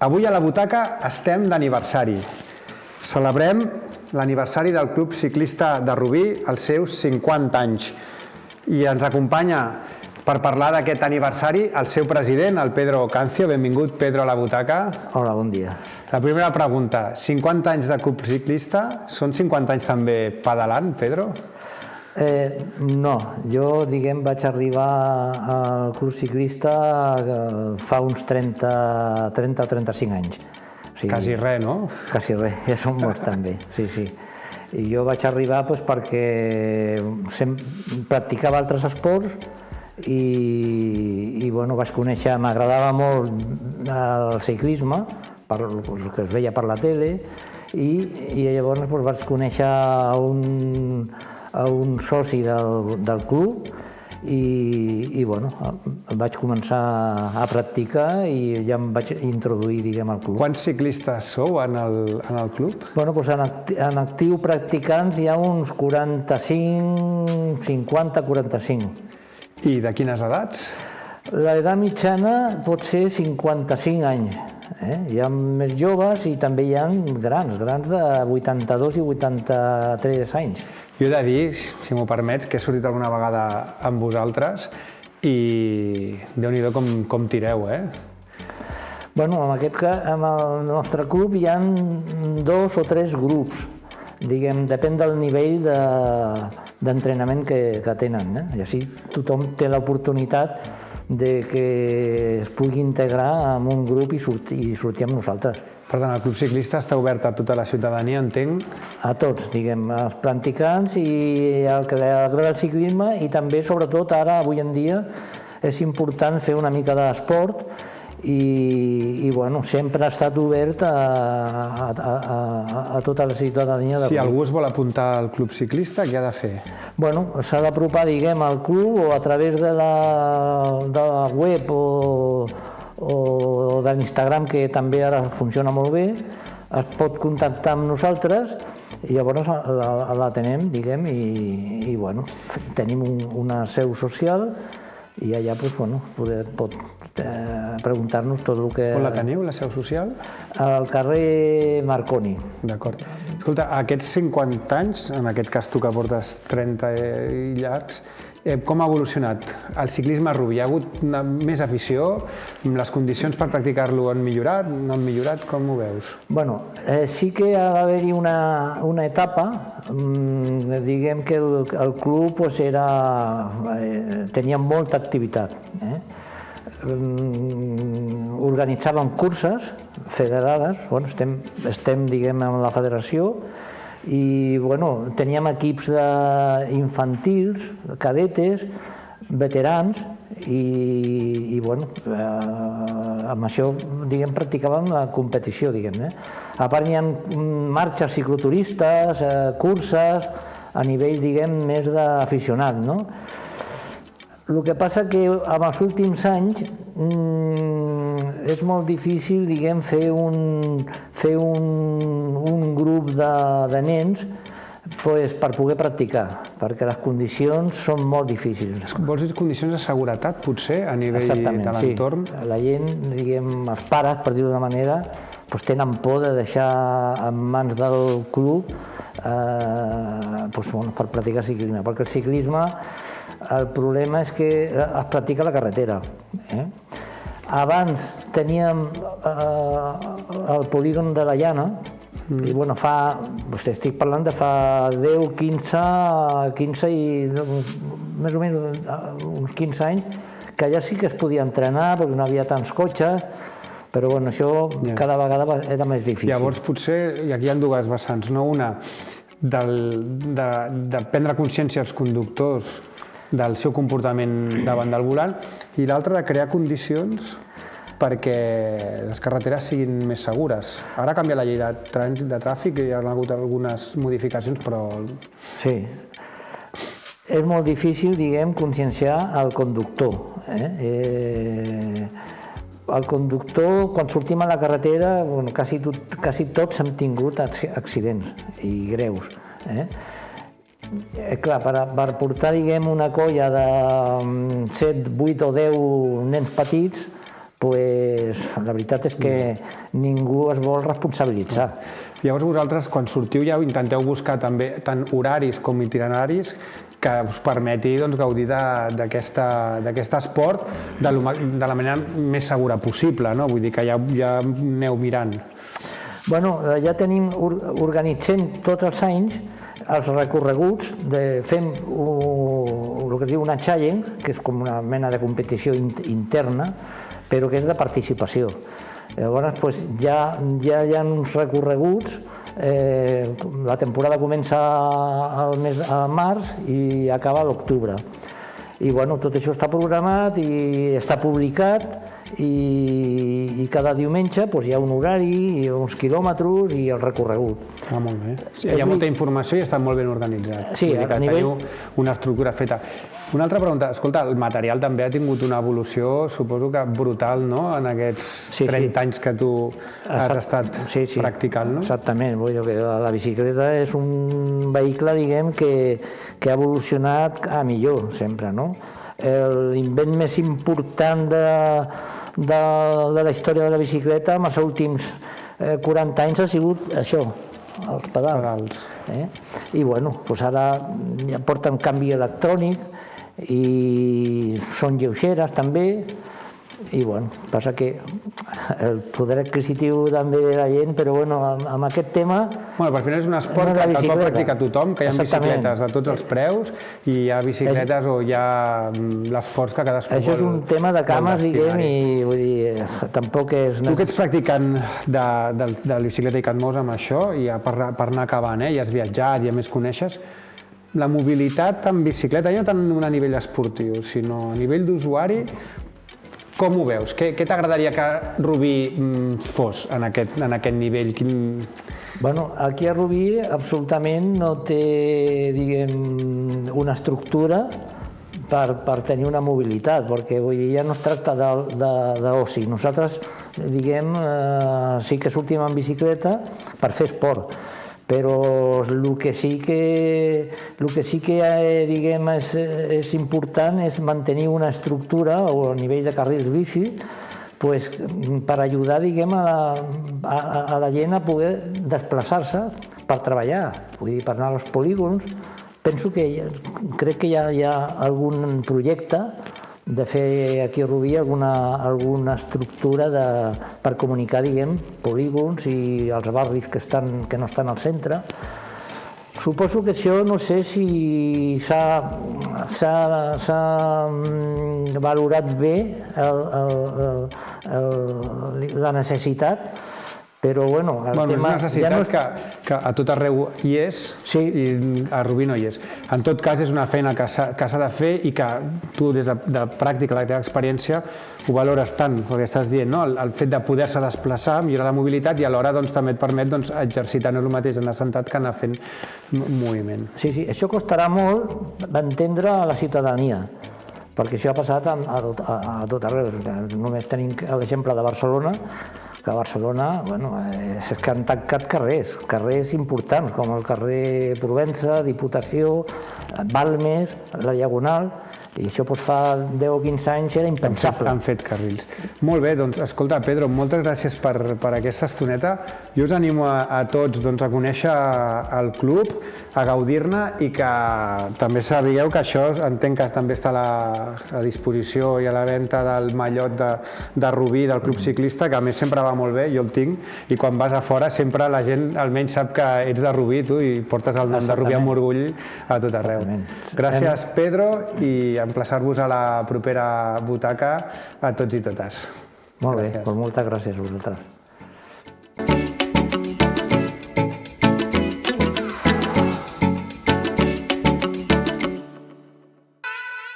Avui a la butaca estem d'aniversari. Celebrem l'aniversari del Club Ciclista de Rubí, els seus 50 anys. I ens acompanya per parlar d'aquest aniversari el seu president, el Pedro Cancio. Benvingut, Pedro, a la butaca. Hola, bon dia. La primera pregunta, 50 anys de Club Ciclista, són 50 anys també pedalant, Pedro? No, jo, vaig arribar al Club Ciclista fa uns 30 o 35 anys. Quasi res, no? Quasi res, ja són molts també, sí. I jo vaig arribar perquè practicava altres esports i vaig conèixer, m'agradava molt el ciclisme, el que es veia per la tele, i llavors vaig conèixer un soci del club i vaig començar a practicar i ja em vaig introduir al club. Quants ciclistes sou en el club? En actiu practicants hi ha uns 45, 50, 45. I de quines edats? L'edat mitjana pot ser 55 anys. Hi ha més joves i també hi ha grans de 82 i 83 anys. Jo he de dir, si m'ho permets, que he sortit alguna vegada amb vosaltres i Déu-n'hi-do com tireu, Bueno, en el nostre club hi ha 2 o 3 grups. Depèn del nivell d'entrenament que tenen. I així tothom té l'oportunitat que es pugui integrar en un grup i sortir amb nosaltres. Per tant, el Club Ciclista està obert a tota la ciutadania, entenc? A tots, als practicants i al que li agrada el ciclisme, i també, sobretot, ara, avui en dia, és important fer una mica d'esport i sempre ha estat obert a tota la ciutadania. Si algú es vol apuntar al Club Ciclista, què ha de fer? S'ha d'apropar, al club o a través de la web o de l'Instagram, que també ara funciona molt bé. Es pot contactar amb nosaltres i llavors l'atenem, i tenim una seu social i allà pot preguntar-nos tot el que... On la teniu, la seu social? Al carrer Marconi. D'acord. Escolta, aquests 50 anys, en aquest cas tu que portes 30 i llargs, com ha evolucionat el ciclisme a Rubí? Hi ha hagut més afició? Les condicions per practicar-lo han millorat? No han millorat? Com ho veus? Sí que ha d'haver-hi una etapa. Que el club tenia molta activitat. Organitzàvem curses federades, estem en la federació, i teníem equips infantils, cadetes, veterans, i amb això practicàvem la competició. A part hi ha marxes cicloturistes, curses, a nivell més d'aficionat. El que passa que en els últims anys és molt difícil fer un grup de nens per poder practicar, perquè les condicions són molt difícils. Vols dir condicions de seguretat, potser, a nivell de l'entorn? Sí. La gent, els pares, per dir-ho d'una manera, tenen por de deixar en mans del club per practicar ciclisme, perquè el ciclisme, el problema és que es practica a la carretera. Abans teníem el polígon de la Llana, i estic parlant de fa 10, 15 i més o menys uns 15 anys, que allà sí que es podia entrenar perquè no havia tants cotxes, però això cada vegada era més difícil. Llavors potser, i aquí hi ha dues vessants, una de prendre consciència als conductors del seu comportament davant del volant, i l'altra de crear condicions perquè les carreteres siguin més segures. Ara canvia la llei de trànsit, de tràfic, i hi ha hagut algunes modificacions, però... Sí. És molt difícil, conscienciar el conductor. El conductor, quan sortim a la carretera, quasi tots hem tingut accidents, i greus. Clar, per portar una colla de 7, 8 o 10 nens petits, la veritat és que ningú es vol responsabilitzar. Llavors vosaltres, quan sortiu, ja intenteu buscar també tant horaris com itineraris que us permeti gaudir d'aquest esport de la manera més segura possible, no? Vull dir que ja aneu mirant. Bueno, ja tenim, organitzem tots els anys els recorreguts, fem el que es diu una challenge, que és com una mena de competició interna, però que és de participació. Llavors ja hi ha uns recorreguts, la temporada comença al mes de març i acaba a l'octubre. I tot això està programat i està publicat i cada diumenge hi ha un horari, uns quilòmetres i el recorregut. Molt bé. Hi ha molta informació i està molt ben organitzat. Sí, a nivell... Teniu una estructura feta. Una altra pregunta, escolta, el material també ha tingut una evolució, suposo que brutal, no?, en aquests 30 anys que tu has estat practicant, no? Exactament, vull dir que la bicicleta és un vehicle, diguem, que ha evolucionat a millor, sempre, no? L'invent més important de la història de la bicicleta en els últims 40 anys ha sigut això, els pedals. I ara ja porten canvi electrònic i són lleugeres també, i passa que el poder adquisitiu també de la gent, però amb aquest tema... Per final és un esport que el pot practicar tothom, que hi ha bicicletes de tots els preus i hi ha bicicletes o hi ha l'esforç que cadascú vol. Això és un tema de cames, diguem, i vull dir, tampoc és... Tu que ets practicant de la bicicleta i que et mous amb això, i per anar acabant, i has viatjat i a més coneixes, la mobilitat en bicicleta, ja no tant a nivell esportiu, sinó a nivell d'usuari, com ho veus? Què t'agradaria que Rubí fos en aquest nivell? Aquí a Rubí absolutament no té, diguem, una estructura per tenir una mobilitat, perquè ja no es tracta d'oci. Nosaltres, diguem, sí que sortim en bicicleta per fer esport, però el que sí que diguem, és important és mantenir una estructura a nivell de carrils bici per ajudar, diguem, a la gent a poder desplaçar-se per treballar, vull dir, per anar als polígons. Crec que hi ha algun projecte de fer aquí a Rubí alguna estructura per comunicar, diguem, polígons i els barris que no estan al centre. Suposo que això, no sé si s'ha valorat bé la necessitat, però el tema... És una necessitat que a tot arreu hi és i a Rubí no hi és. En tot cas, és una feina que s'ha de fer i que tu, des de pràctica, la teva experiència, ho valores tant, perquè estàs dient, el fet de poder-se desplaçar, millorar la mobilitat i alhora també et permet exercitar no és el mateix anar sentat que anar fent moviment. Sí, això costarà molt d'entendre a la ciutadania, perquè això ha passat a tot arreu. Només tenim l'exemple de Barcelona, que a Barcelona és que han tancat carrers importants, com el carrer Provença, Diputació, Balmes, la Diagonal, i això fa 10 o 15 anys era impensable. Han fet carrils. Molt bé, doncs, escolta, Pedro, moltes gràcies per aquesta estoneta. Jo us animo a tots a conèixer el club, a gaudir-ne i que també sabíeu que això entenc que també està a disposició i a la venda del mallot de Rubí, del Club Ciclista, que a més sempre va molt bé, jo el tinc, i quan vas a fora sempre la gent almenys sap que ets de Rubí, tu, i portes el nom de Rubí amb orgull a tot arreu. Gràcies, Pedro, i emplaçar-vos a la propera butaca a tots i totes. Molt bé, moltes gràcies a vosaltres.